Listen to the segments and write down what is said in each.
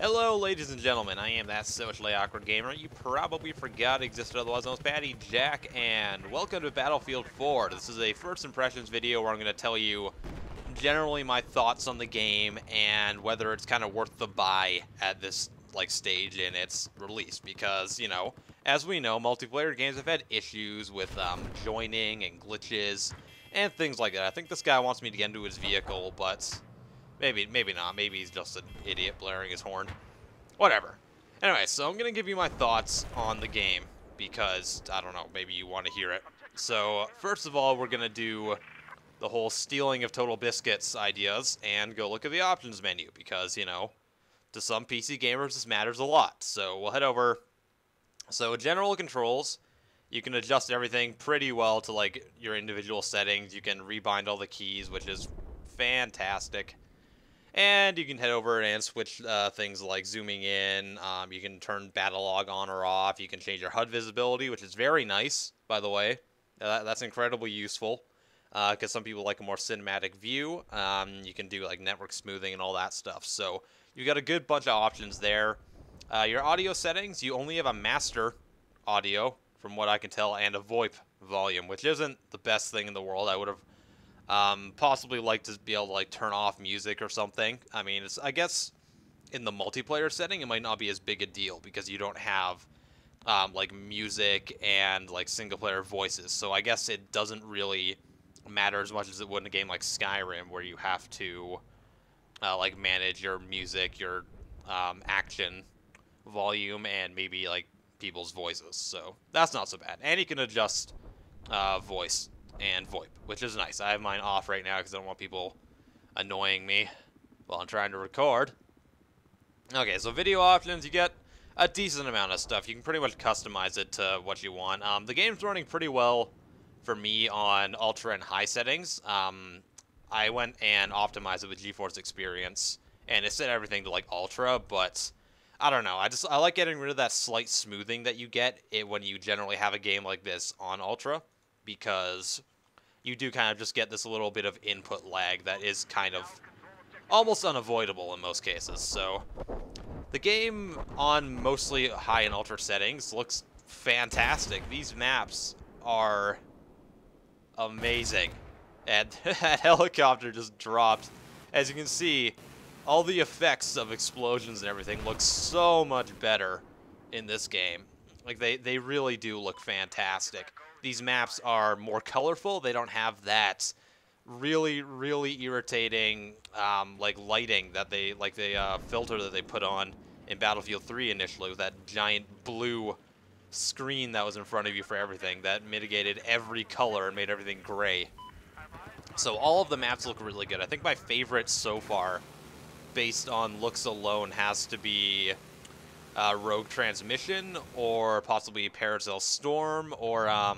Hello, ladies and gentlemen. I am that socially awkward gamer you probably forgot existed, otherwise known as PattyJack, and welcome to Battlefield 4. This is a first impressions video where I'm going to tell you generally my thoughts on the game and whether it's kind of worth the buy at this stage in its release. Because, you know, as we know, multiplayer games have had issues with joining and glitches and things like that. I think this guy wants me to get into his vehicle, but maybe not. Maybe he's just an idiot blaring his horn. Whatever. Anyway, so I'm going to give you my thoughts on the game because, I don't know, maybe you want to hear it. So, first of all, we're going to do the whole stealing of Total Biscuits ideas and go look at the options menu because, you know, to some PC gamers this matters a lot. So, we'll head over. So, general controls, you can adjust everything pretty well to, like, your individual settings. You can rebind all the keys, which is fantastic. And you can head over and switch things like zooming in. You can turn battle log on or off. You can change your HUD visibility, which is very nice, by the way. That's incredibly useful because some people like a more cinematic view. You can do like network smoothing and all that stuff. So you've got a good bunch of options there. Your audio settings, you only have a master audio, from what I can tell, and a VoIP volume, which isn't the best thing in the world. I would have possibly like to be able to like turn off music or something. I mean, I guess in the multiplayer setting it might not be as big a deal because you don't have like music and like single player voices. So I guess it doesn't really matter as much as it would in a game like Skyrim where you have to like manage your music, your action volume, and maybe like people's voices. So that's not so bad. And you can adjust voice and VoIP, which is nice. I have mine off right now because I don't want people annoying me while I'm trying to record. Okay, so video options, you get a decent amount of stuff. You can pretty much customize it to what you want. The game's running pretty well for me on ultra and high settings. I went and optimized it with GeForce Experience, and it set everything to like ultra, but I don't know. I like getting rid of that slight smoothing that you get when you generally have a game like this on ultra, because you do kind of just get this little bit of input lag that is kind of almost unavoidable in most cases. So the game on mostly high and ultra settings looks fantastic. These maps are amazing. And that helicopter just dropped. As you can see, all the effects of explosions and everything look so much better in this game. Like, they really do look fantastic. These maps are more colorful. They don't have that really, really irritating like lighting that they filter that they put on in Battlefield 3 initially with that giant blue screen that was in front of you for everything that mitigated every color and made everything gray. So all of the maps look really good. I think my favorite so far, based on looks alone, has to be Rogue Transmission, or possibly Paracel Storm, or oh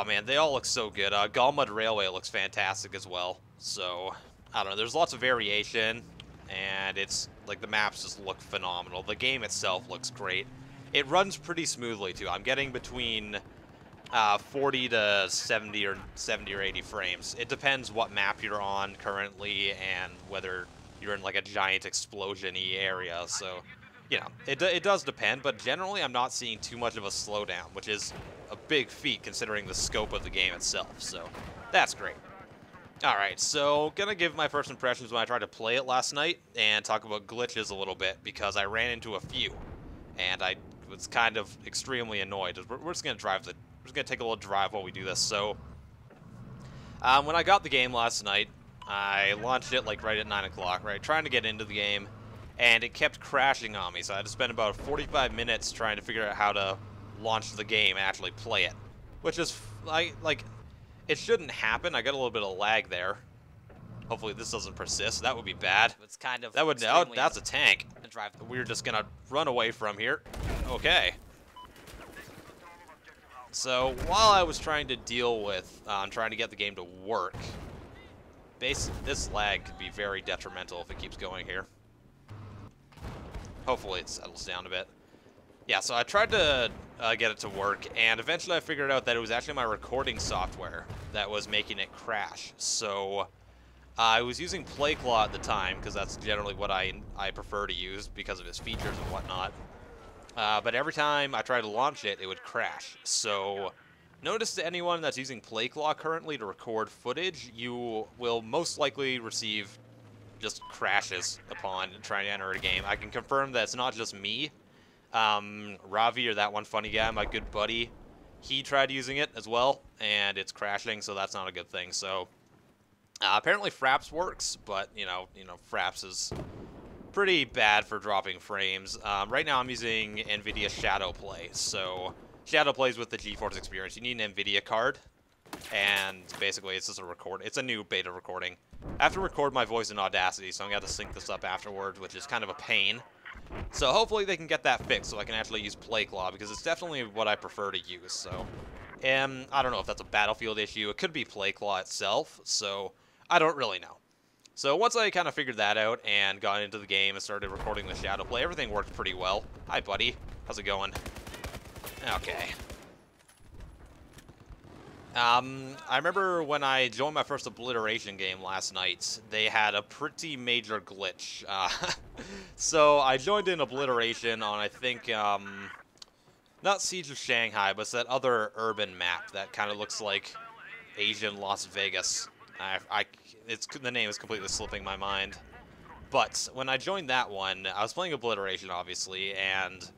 man, they all look so good. Galmud Railway looks fantastic as well. So I don't know, there's lots of variation, and it's like the maps just look phenomenal. The game itself looks great. It runs pretty smoothly too. I'm getting between 40 to 70 or 80 frames. It depends what map you're on currently and whether you're in like a giant explosion-y area, so, you know, it does depend, but generally I'm not seeing too much of a slowdown, which is a big feat considering the scope of the game itself, so that's great. Alright, so gonna give my first impressions when I tried to play it last night, and talk about glitches a little bit, because I ran into a few, and I was kind of extremely annoyed. We're just gonna take a little drive while we do this. So, when I got the game last night, I launched it like right at 9 o'clock, right? Trying to get into the game, and it kept crashing on me. So I had to spend about 45 minutes trying to figure out how to launch the game and actually play it. Which is, like, it shouldn't happen. I got a little bit of lag there. Hopefully this doesn't persist. That would be bad. It's kind of that's a tank. Drive. We're just gonna run away from here. Okay. So while I was trying to deal with trying to get the game to work, this lag could be very detrimental if it keeps going here. Hopefully it settles down a bit. Yeah, so I tried to get it to work, and eventually I figured out that it was actually my recording software that was making it crash. So I was using Playclaw at the time because that's generally what I prefer to use because of its features and whatnot. But every time I tried to launch it, it would crash. So notice to anyone that's using Playclaw currently to record footage, you will most likely receive just crashes upon trying to enter a game. I can confirm that it's not just me. Ravi, or that one funny guy, my good buddy, he tried using it as well, and it's crashing, so that's not a good thing. So apparently Fraps works, but you know, Fraps is pretty bad for dropping frames. Right now I'm using NVIDIA Shadowplay, so Shadowplay is with the GeForce Experience. You need an NVIDIA card, and basically it's just a record. It's a new beta recording. I have to record my voice in Audacity, so I'm gonna have to sync this up afterwards, which is kind of a pain. So hopefully they can get that fixed so I can actually use Playclaw, because it's definitely what I prefer to use. So, I don't know if that's a Battlefield issue. It could be Playclaw itself, so I don't really know. So once I kind of figured that out and got into the game and started recording with Shadowplay, everything worked pretty well. Hi, buddy. How's it going? Okay. I remember when I joined my first Obliteration game last night, they had a pretty major glitch. So I joined in Obliteration on, I think, not Siege of Shanghai, but it's that other urban map that kind of looks like Asian Las Vegas. The name is completely slipping my mind. But when I joined that one, I was playing Obliteration, obviously, and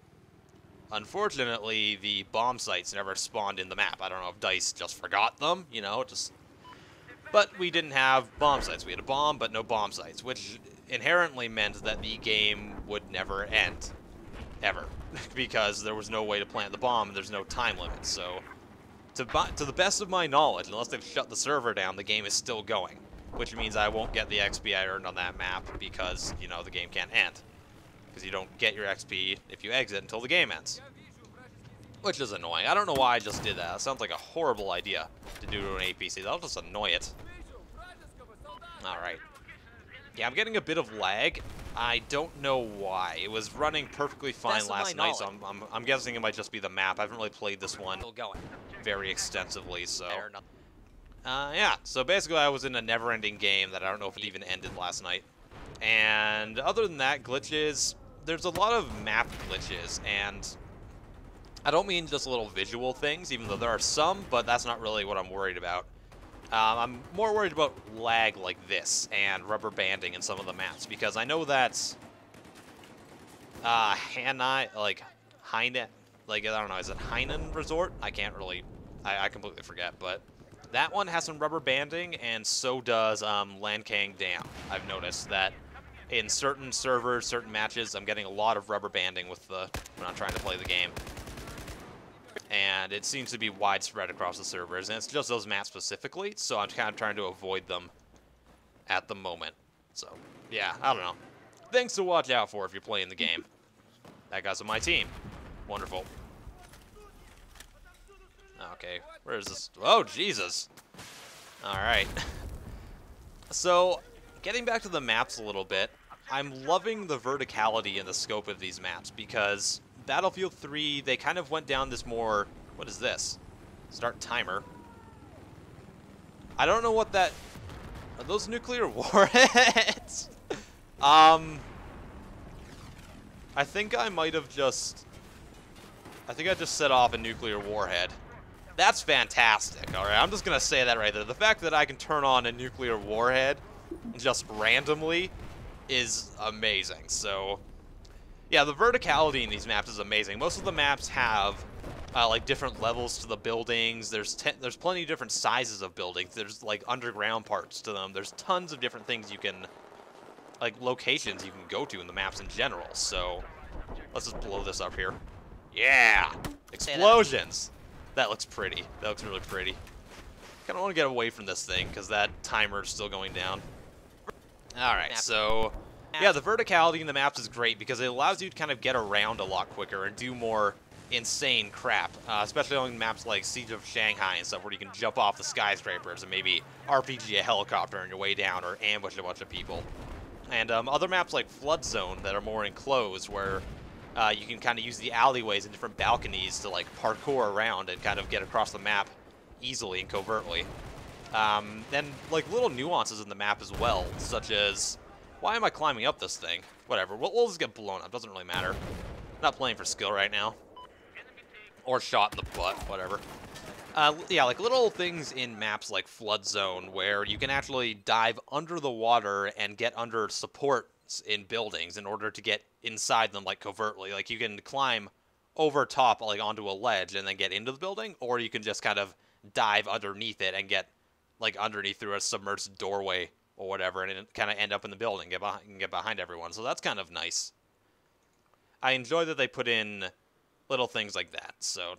unfortunately, the bomb sites never spawned in the map. I don't know if DICE just forgot them, you know, But we didn't have bomb sites. We had a bomb, but no bomb sites, which inherently meant that the game would never end. Ever. Because there was no way to plant the bomb, and there's no time limit. So, to the best of my knowledge, unless they've shut the server down, the game is still going. Which means I won't get the XP I earned on that map, because, you know, the game can't end. Because you don't get your XP if you exit until the game ends. Which is annoying. I don't know why I just did that. That sounds like a horrible idea to do to an APC. That'll just annoy it. Alright. Yeah, I'm getting a bit of lag. I don't know why. It was running perfectly fine last night, so I'm guessing it might just be the map. I haven't really played this one very extensively, so... yeah, so basically I was in a never-ending game that I don't know if it even ended last night. And other than that, glitches... There's a lot of map glitches, and I don't mean just little visual things, even though there are some, but that's not really what I'm worried about. I'm more worried about lag like this and rubber banding in some of the maps, because I know that I don't know, is it Hainan Resort? I can't really, I completely forget, but that one has some rubber banding, and so does Lankang Dam. I've noticed that in certain servers, certain matches, I'm getting a lot of rubber banding with when I'm trying to play the game. And it seems to be widespread across the servers, and it's just those maps specifically, so I'm kind of trying to avoid them at the moment. So, yeah, I don't know. Things to watch out for if you're playing the game. That guy's on my team. Wonderful. Okay, where is this? Oh, Jesus. Alright. So, getting back to the maps a little bit, I'm loving the verticality and the scope of these maps, because Battlefield 3, they kind of went down this more... What is this? Start timer. I don't know what that... Are those nuclear warheads? I think I might have just... I think I just set off a nuclear warhead. That's fantastic, alright? I'm just gonna say that right there. The fact that I can turn on a nuclear warhead just randomly is amazing. So, yeah, the verticality in these maps is amazing. Most of the maps have like different levels to the buildings. There's plenty of different sizes of buildings. There's like underground parts to them. There's tons of different things you can, like locations you can go to in the maps in general. So let's just blow this up here. Yeah, explosions. That looks pretty. That looks really pretty. Kind of want to get away from this thing because that timer is still going down. Alright, so yeah, the verticality in the maps is great because it allows you to kind of get around a lot quicker and do more insane crap, especially on maps like Siege of Shanghai and stuff where you can jump off the skyscrapers and maybe RPG a helicopter on your way down or ambush a bunch of people. And other maps like Flood Zone that are more enclosed where you can kind of use the alleyways and different balconies to like parkour around and kind of get across the map easily and covertly. And like little nuances in the map as well, such as, why am I climbing up this thing? Whatever, we'll just get blown up, doesn't really matter. Not playing for skill right now. Or shot in the butt, whatever. Yeah, like little things in maps like Flood Zone where you can actually dive under the water and get under supports in buildings in order to get inside them, like covertly. Like you can climb over top, like onto a ledge and then get into the building, or you can just kind of dive underneath it and get like underneath through a submerged doorway or whatever, and kind of end up in the building, get behind everyone. So that's kind of nice. I enjoy that they put in little things like that. So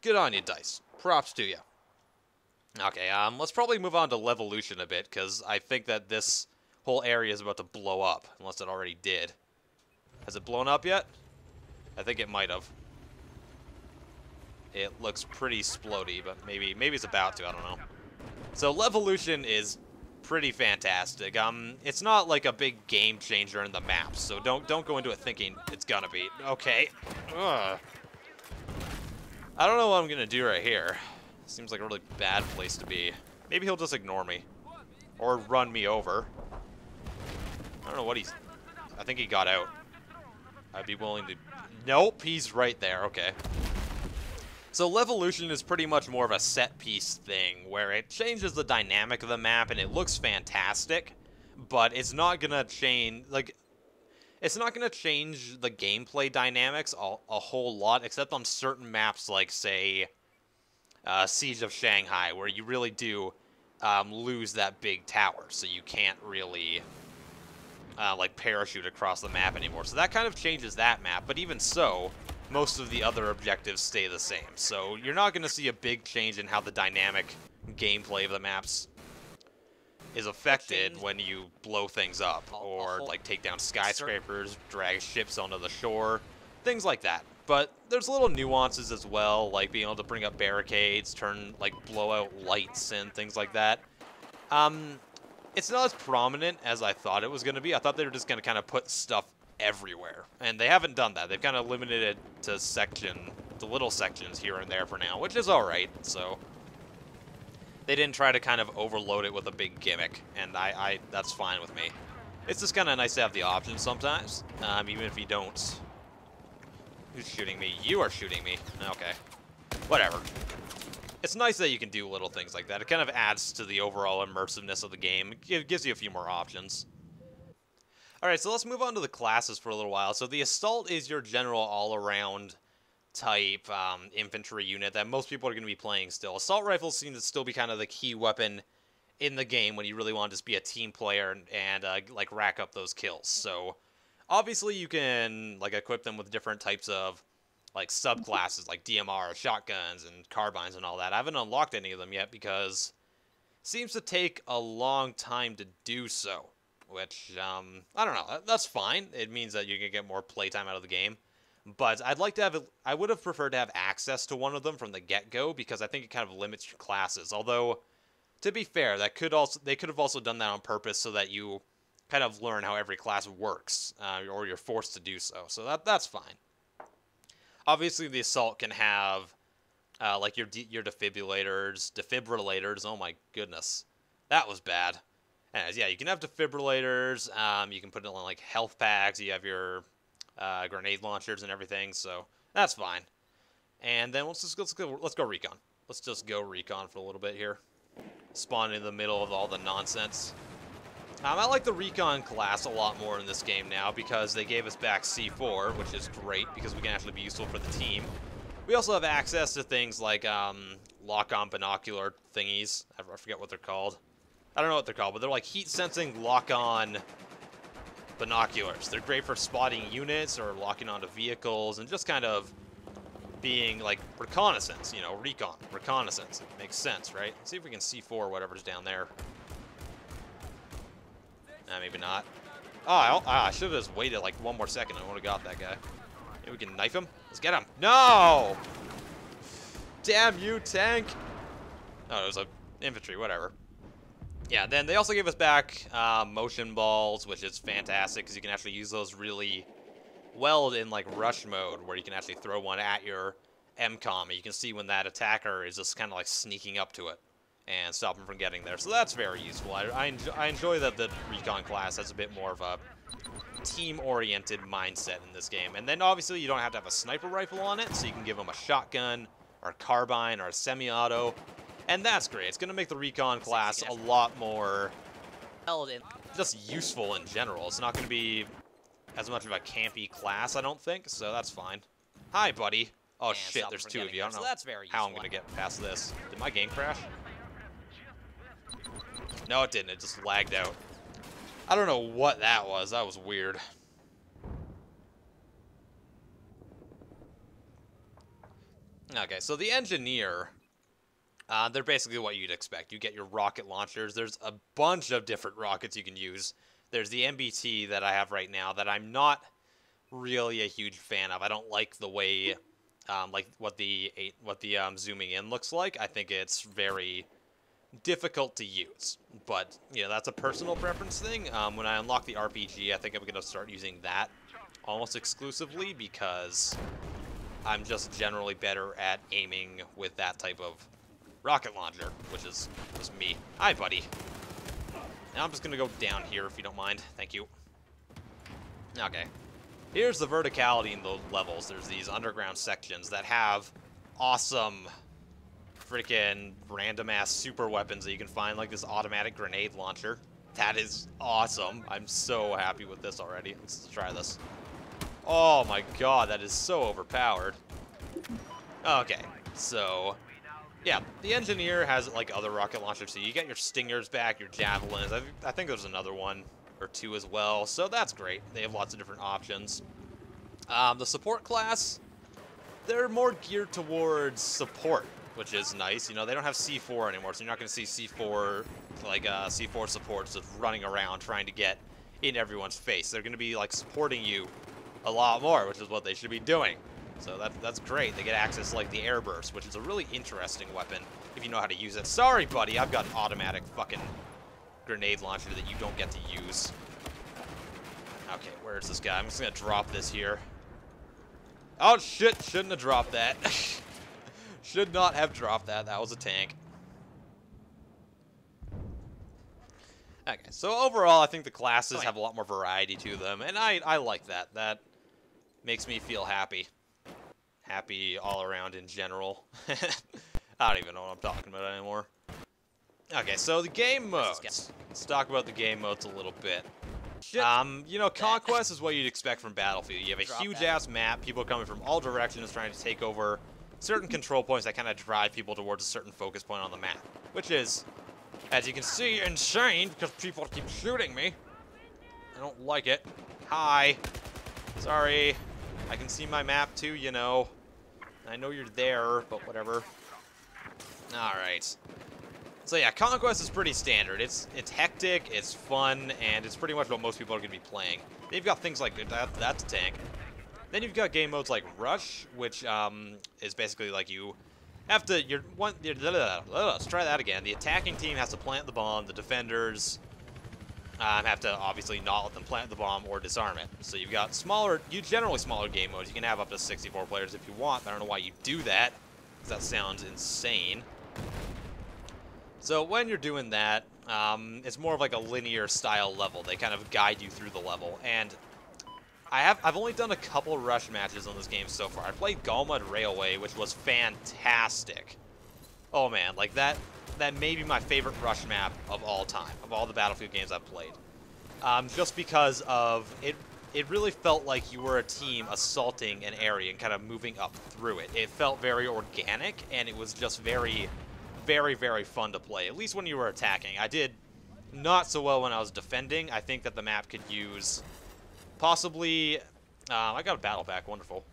good on you, DICE. Props to you. Okay, let's probably move on to Levolution a bit, because I think that this whole area is about to blow up, unless it already did. Has it blown up yet? I think it might have. It looks pretty splody, but maybe it's about to, I don't know. So Levolution is pretty fantastic. It's not like a big game changer in the map, so don't go into it thinking it's gonna be. Okay. Ugh. I don't know what I'm gonna do right here. Seems like a really bad place to be. Maybe he'll just ignore me. Or run me over. I don't know what he's... I think he got out. I'd be willing to... Nope, he's right there. Okay. So Levolution is pretty much more of a set-piece thing, where it changes the dynamic of the map, and it looks fantastic, but it's not gonna change... Like, it's not going to change the gameplay dynamics a whole lot, except on certain maps like, say, Siege of Shanghai, where you really do lose that big tower, so you can't really, like, parachute across the map anymore. So that kind of changes that map, but even so, most of the other objectives stay the same. So you're not going to see a big change in how the dynamic gameplay of the maps is affected when you blow things up, or like take down skyscrapers, drag ships onto the shore, things like that. But there's little nuances as well, like being able to bring up barricades, blow out lights and things like that. It's not as prominent as I thought it was going to be. I thought they were just going to kind of put stuff everywhere, and they haven't done that. They've kind of limited it to little sections here and there for now, which is alright, so... They didn't try to kind of overload it with a big gimmick, and that's fine with me. It's just kind of nice to have the option sometimes, even if you don't. Who's shooting me? You are shooting me. Okay. Whatever. It's nice that you can do little things like that. It kind of adds to the overall immersiveness of the game. It gives you a few more options. Alright, so let's move on to the classes for a little while. So the Assault is your general all-around type infantry unit that most people are going to be playing still. Assault rifles seem to still be kind of the key weapon in the game when you really want to just be a team player and like rack up those kills. So obviously you can like equip them with different types of like subclasses like DMR, shotguns, and carbines and all that. I haven't unlocked any of them yet because it seems to take a long time to do so, which I don't know. That's fine. It means that you can get more playtime out of the game. But I would have preferred to have access to one of them from the get-go, because I think it kind of limits your classes. Although, to be fair, they could have also done that on purpose so that you kind of learn how every class works, or you're forced to do so. So that's fine. Obviously, the Assault can have like your defibrillators. Oh my goodness, that was bad. Anyways, yeah, you can have defibrillators. You can put in like health packs. You have your grenade launchers and everything, so that's fine. And then let's go recon. Let's just go recon for a little bit here. Spawn in the middle of all the nonsense. I like the recon class a lot more in this game now because they gave us back C4, which is great because we can actually be useful for the team. We also have access to things like lock-on binocular thingies. I forget what they're called. I don't know what they're called, but they're like heat-sensing lock-on binoculars. They're great for spotting units or locking onto vehicles and just kind of being like reconnaissance, you know, reconnaissance. It makes sense, right? Let's see if we can C4 whatever's down there. Maybe not. Oh, I should have just waited like one more second. I would have got that guy. Maybe we can knife him. Let's get him. No! Damn you, tank! Oh, it was a infantry, whatever. Yeah, then they also gave us back motion balls, which is fantastic because you can actually use those really well in like rush mode, where you can actually throw one at your MCOM, and you can see when that attacker is just kind of like sneaking up to it. and stop them from getting there. So that's very useful. I enjoy that the recon class has a bit more of a team-oriented mindset in this game. And then obviously you don't have to have a sniper rifle on it, so you can give them a shotgun or a carbine or a semi-auto. And that's great. It's going to make the recon class a lot more just useful in general. It's not going to be as much of a campy class, I don't think, so that's fine. Hi, buddy. Oh, shit, there's two of you. I don't know how I'm going to get past this. Did my game crash? No, it didn't. It just lagged out. I don't know what that was. That was weird. Okay, so the engineer, they're basically what you'd expect. You get your rocket launchers. There's a bunch of different rockets you can use. There's the MBT that I have right now that I'm not really a huge fan of. I don't like the way, like what the zooming in looks like. I think it's very difficult to use, but you know, that's a personal preference thing. When I unlock the RPG, I think I'm gonna start using that almost exclusively because I'm just generally better at aiming with that type of rocket launcher, which is just me. Hi, buddy. Now I'm just gonna go down here if you don't mind. Thank you. Okay. Here's the verticality in the levels. There's these underground sections that have awesome freaking random-ass super weapons that you can find, like this automatic grenade launcher. That is awesome. I'm so happy with this already. Let's try this. Oh my god, that is so overpowered. Okay, so yeah, the engineer has like other rocket launchers, so you get your stingers back, your javelins. I think there's another one or two as well, so that's great. They have lots of different options. The support class, they're more geared towards support, which is nice. You know, they don't have C4 anymore, so you're not going to see C4, like C4 supports just running around trying to get in everyone's face. They're going to be like supporting you a lot more, which is what they should be doing. So that's great. They get access to like the air burst, which is a really interesting weapon if you know how to use it. Sorry, buddy, I've got an automatic fucking grenade launcher that you don't get to use. Okay, where's this guy? I'm just going to drop this here. Oh, shit, shouldn't have dropped that. Should not have dropped that. That was a tank. Okay, so overall, I think the classes have a lot more variety to them, and I like that. That makes me feel happy. Happy all around in general. I don't even know what I'm talking about anymore. Okay, so the game modes. Let's talk about the game modes a little bit. You know, Conquest is what you'd expect from Battlefield. You have a huge-ass map, people coming from all directions trying to take over certain control points that kind of drive people towards a certain focus point on the map, which is, as you can see, insane because people keep shooting me. I don't like it. Hi. Sorry. I can see my map too, you know. I know you're there, but whatever. Alright. So yeah, Conquest is pretty standard. It's hectic, it's fun, and it's pretty much what most people are going to be playing. They've got things like, that's a tank. Then you've got game modes like Rush, which is basically like you have to, let's try that again. The attacking team has to plant the bomb, the defenders have to obviously not let them plant the bomb or disarm it. So you've got generally smaller game modes. You can have up to 64 players if you want, but I don't know why you do that, because that sounds insane. So when you're doing that, it's more of like a linear style level. They kind of guide you through the level, and I've only done a couple Rush matches on this game so far. I played Galmud Railway, which was fantastic. Oh man, like that may be my favorite Rush map of all time, of all the Battlefield games I've played. Just because of it really felt like you were a team assaulting an area and kind of moving up through it. It felt very organic, and it was just very, very, very fun to play, at least when you were attacking. I did not so well when I was defending. I think that the map could use possibly, I got a battle pack, wonderful.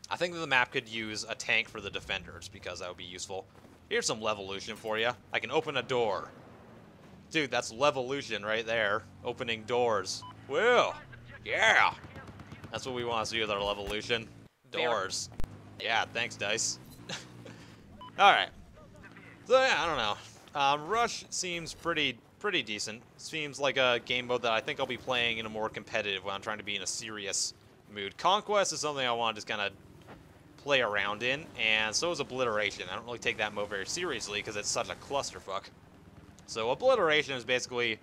I think that the map could use a tank for the defenders because that would be useful. Here's some Levolution for you. I can open a door. Dude, that's Levolution right there. Opening doors. Whoa. Yeah. That's what we want to see with our Levolution. Doors. Yeah, thanks, Dice. Alright. So, yeah, I don't know. Rush seems pretty decent. Seems like a game mode that I think I'll be playing in a more competitive when I'm trying to be in a serious mood. Conquest is something I want to just kind of play around in, and so is Obliteration. I don't really take that mode very seriously because it's such a clusterfuck. So Obliteration is basically,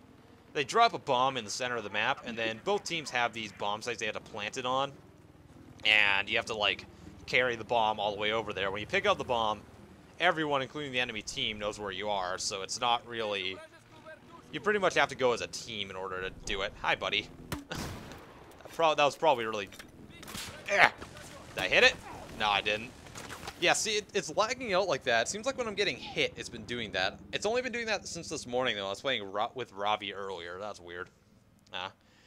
they drop a bomb in the center of the map, and then both teams have these bomb sites they have to plant it on, and you have to, like, carry the bomb all the way over there. When you pick up the bomb, everyone, including the enemy team, knows where you are, so it's not really... You pretty much have to go as a team in order to do it. Hi, buddy. That was probably really... Did I hit it? No, I didn't. Yeah, see, it's lagging out like that. It seems like when I'm getting hit, it's been doing that. It's only been doing that since this morning, though. I was playing with Ravi earlier. That's weird.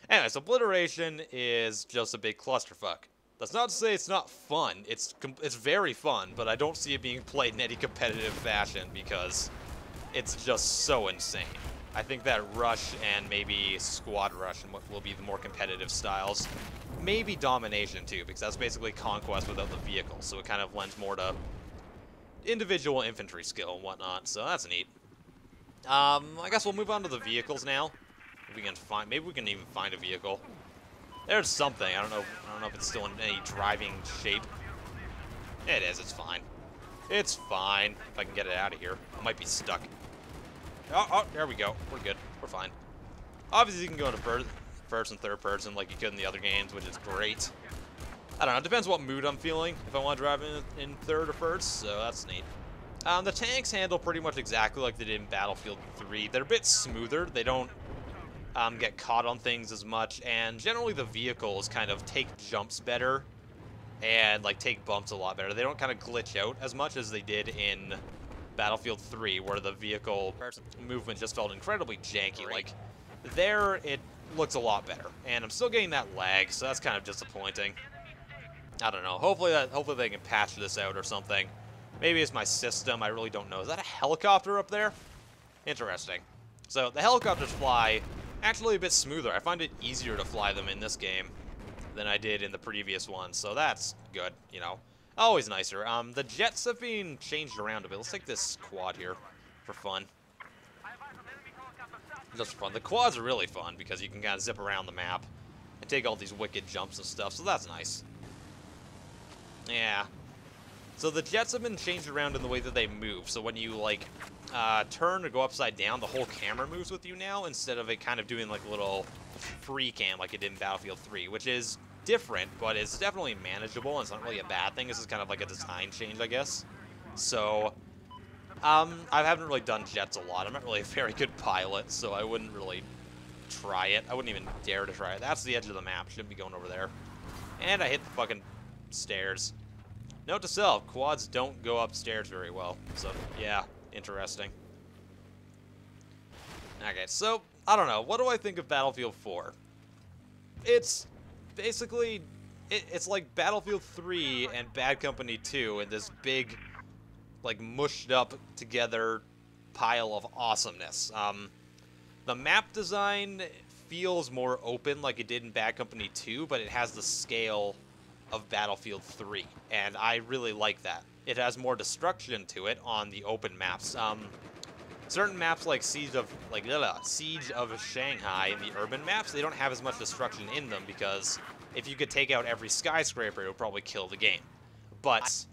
Anyways, Obliteration is just a big clusterfuck. That's not to say it's not fun. It's very fun, but I don't see it being played in any competitive fashion because it's just so insane. I think that Rush and maybe Squad Rush and what will be the more competitive styles. Maybe Domination, too, because that's basically Conquest without the vehicle, so it kind of lends more to individual infantry skill and whatnot, so that's neat. I guess we'll move on to the vehicles now. If we can find, maybe we can even find a vehicle. There's something. I don't know if it's still in any driving shape. It is. It's fine. It's fine. If I can get it out of here. I might be stuck. Oh, there we go. We're good. We're fine. Obviously, you can go into first and third person like you could in the other games, which is great. I don't know. It depends what mood I'm feeling if I want to drive in third or first, so that's neat. The tanks handle pretty much exactly like they did in Battlefield 3. They're a bit smoother. They don't get caught on things as much, and generally the vehicles kind of take jumps better and like take bumps a lot better. They don't kind of glitch out as much as they did in Battlefield 3, where the vehicle movement just felt incredibly janky. Like, there, it looks a lot better. And I'm still getting that lag, so that's kind of disappointing. I don't know. Hopefully they can patch this out or something. Maybe it's my system. I really don't know. Is that a helicopter up there? Interesting. So, the helicopters fly actually a bit smoother. I find it easier to fly them in this game than I did in the previous one, so that's good, you know. Always nicer. The jets have been changed around a bit. Let's take this quad here for fun. Just for fun. The quads are really fun because you can kind of zip around the map and take all these wicked jumps and stuff, so that's nice. Yeah. So the jets have been changed around in the way that they move. So when you, like, turn or go upside down, the whole camera moves with you now instead of it kind of doing, like, a little free cam like it did in Battlefield 3, which is different, but it's definitely manageable, and it's not really a bad thing. This is kind of like a design change, I guess. So, I haven't really done jets a lot. I'm not really a very good pilot, so I wouldn't really try it. I wouldn't even dare to try it. That's the edge of the map. Shouldn't be going over there. And I hit the fucking stairs. Note to self, quads don't go upstairs very well. So, yeah, interesting. Okay, so, I don't know. What do I think of Battlefield 4? It's basically, it's like Battlefield 3 and Bad Company 2 in this big, like, mushed up together pile of awesomeness. The map design feels more open like it did in Bad Company 2, but it has the scale of Battlefield 3, and I really like that. It has more destruction to it on the open maps. Certain maps like Siege of Shanghai and the urban maps, they don't have as much destruction in them because if you could take out every skyscraper, it would probably kill the game. But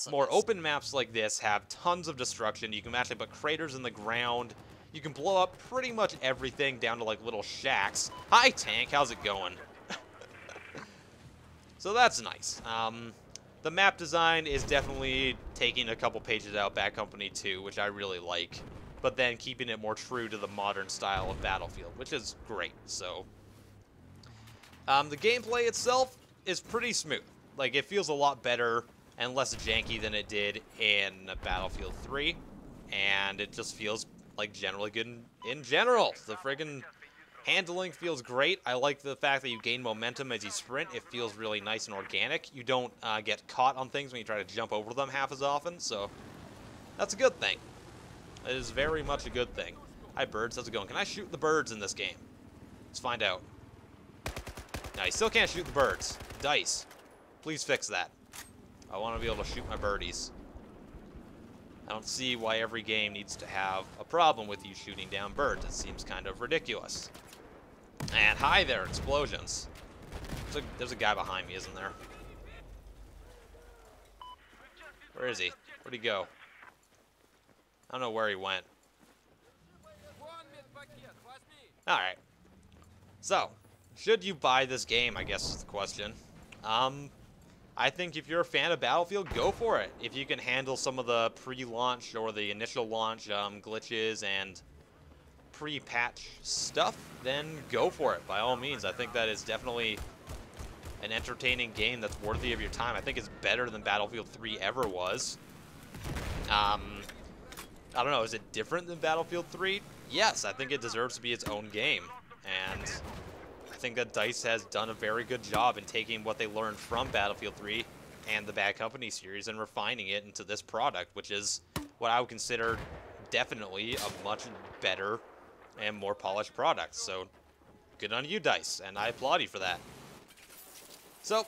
more open maps like this have tons of destruction. You can actually put craters in the ground. You can blow up pretty much everything down to like little shacks. Hi, tank. How's it going? So that's nice. The map design is definitely taking a couple pages out of Bad Company 2, which I really like, but then keeping it more true to the modern style of Battlefield, which is great. So, the gameplay itself is pretty smooth. Like, it feels a lot better and less janky than it did in Battlefield 3, and it just feels like generally good in general. The friggin' handling feels great. I like the fact that you gain momentum as you sprint. It feels really nice and organic. You don't get caught on things when you try to jump over them half as often, so that's a good thing. It is very much a good thing. Hi, birds. How's it going? Can I shoot the birds in this game? Let's find out. No, you still can't shoot the birds. Dice. Please fix that. I want to be able to shoot my birdies. I don't see why every game needs to have a problem with you shooting down birds. It seems kind of ridiculous. And hi there, explosions. There's a guy behind me, isn't there? Where is he? Where'd he go? I don't know where he went. Alright. So, should you buy this game, I guess is the question. I think if you're a fan of Battlefield, go for it. If you can handle some of the pre-launch or the initial launch glitches and pre-patch stuff, then go for it, by all means. I think that is definitely an entertaining game that's worthy of your time. I think it's better than Battlefield 3 ever was. I don't know, is it different than Battlefield 3? Yes, I think it deserves to be its own game. And I think that DICE has done a very good job in taking what they learned from Battlefield 3 and the Bad Company series and refining it into this product, which is what I would consider definitely a much better and more polished product. So, good on you, DICE, and I applaud you for that. So,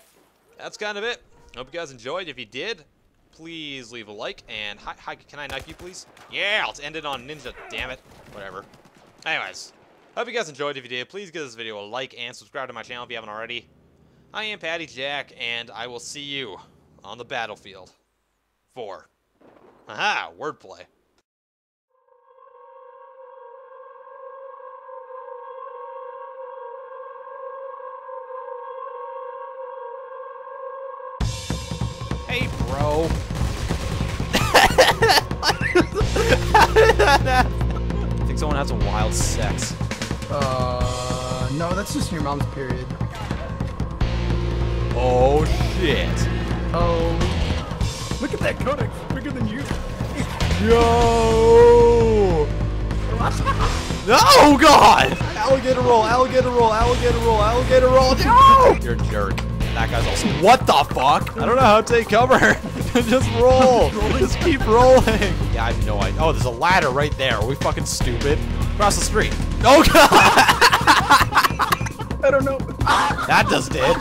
that's kind of it. Hope you guys enjoyed. If you did, please leave a like, and hi, can I knife you, please? Yeah, let's end it on Ninja, damn it. Whatever. Anyways, hope you guys enjoyed. If you did, please give this video a like and subscribe to my channel if you haven't already. I am IAmPattyJack, and I will see you on the battlefield. 4. Aha, wordplay. Hey, bro. I think someone had some wild sex. No, that's just your mom's period. Oh, shit. Oh. Look at that codex. Bigger than you. Yo! No, God! Alligator roll, alligator roll, alligator roll, alligator roll. No! You're a jerk. That guy's also. What the fuck? I don't know how to take cover. Just roll. Just keep rolling. Yeah, I have no idea. Oh, there's a ladder right there. Are we fucking stupid? Across the street. Oh, God! I don't know. That just did.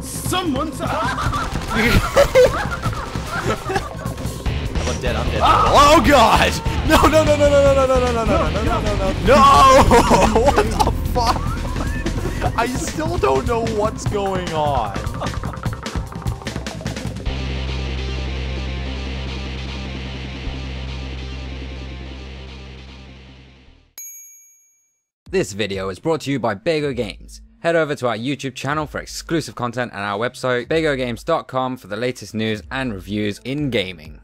Someone's. I'm dead. I'm dead. Oh, God! No, no, no, no, no, no, no, no, no, no, no, no, no, no, no. No! What the fuck? I still don't know what's going on. This video is brought to you by BF4 Games. Head over to our YouTube channel for exclusive content and our website, BF4games.com, for the latest news and reviews in gaming.